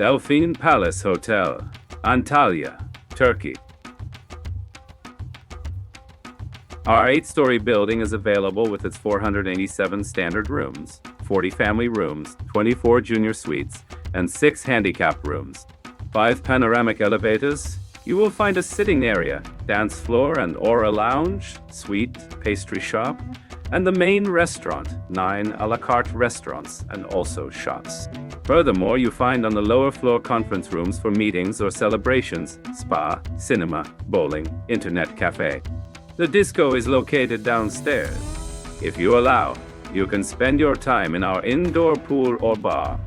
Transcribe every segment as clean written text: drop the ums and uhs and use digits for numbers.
Delphin Palace Hotel, Antalya, Turkey. Our 8-story building is available with its 487 standard rooms, 40 family rooms, 24 junior suites, and 6 handicap rooms. 5 panoramic elevators. You will find a sitting area, dance floor and aura lounge, suite, pastry shop, and the main restaurant, 9 a la carte restaurants and also shops. Furthermore, you find on the lower floor conference rooms for meetings or celebrations, spa, cinema, bowling, internet cafe. The disco is located downstairs. If you allow, you can spend your time in our indoor pool or bar.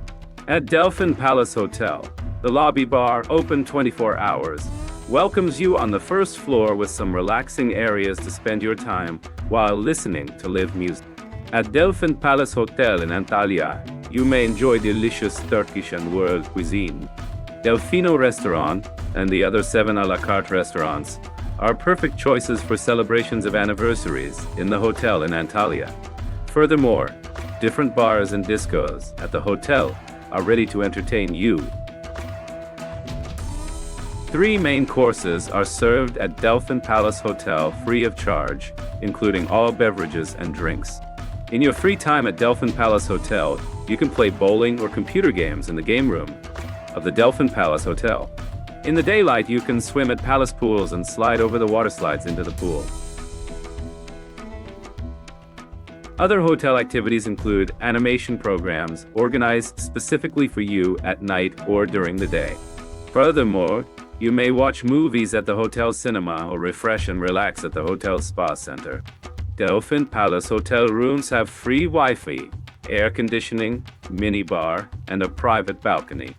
At Delphin Palace Hotel, the lobby bar, open 24 hours, welcomes you on the first floor with some relaxing areas to spend your time while listening to live music. At Delphin Palace Hotel in Antalya, you may enjoy delicious Turkish and World Cuisine. Delphino Restaurant and the other 7 a la carte restaurants are perfect choices for celebrations of anniversaries in the hotel in Antalya. Furthermore, different bars and discos at the hotel are ready to entertain you. 3 main courses are served at Delphin Palace Hotel free of charge, including all beverages and drinks. In your free time at Delphin Palace Hotel, you can play bowling or computer games in the game room of the Delphin Palace Hotel. In the daylight, you can swim at palace pools and slide over the waterslides into the pool. Other hotel activities include animation programs organized specifically for you at night or during the day. Furthermore, you may watch movies at the hotel cinema or refresh and relax at the hotel spa center. Delphin Palace Hotel rooms have free Wi-Fi, air conditioning, minibar, and a private balcony.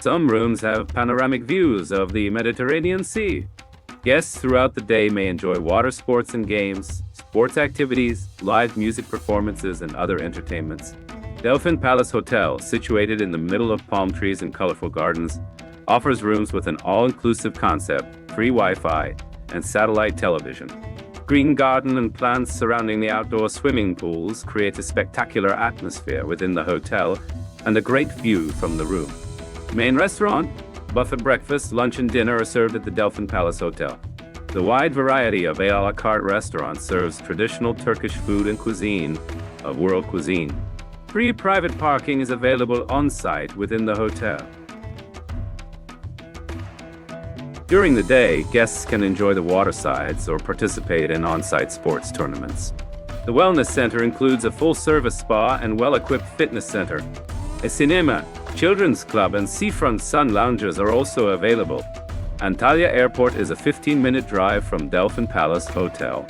Some rooms have panoramic views of the Mediterranean Sea. Guests throughout the day may enjoy water sports and games, sports activities, live music performances, and other entertainments. Delphin Palace Hotel, situated in the middle of palm trees and colorful gardens, offers rooms with an all-inclusive concept, free Wi-Fi, and satellite television. Green garden and plants surrounding the outdoor swimming pools create a spectacular atmosphere within the hotel and a great view from the room. Main restaurant, buffet breakfast, lunch and dinner are served at the Delphin Palace Hotel. The wide variety of a la carte restaurants serves traditional Turkish food and cuisine of world cuisine. Free private parking is available on-site within the hotel. During the day, guests can enjoy the waterslides or participate in on-site sports tournaments. The wellness center includes a full-service spa and well-equipped fitness center. A cinema, children's club, and seafront sun lounges are also available. Antalya Airport is a 15-minute drive from Delphin Palace Hotel.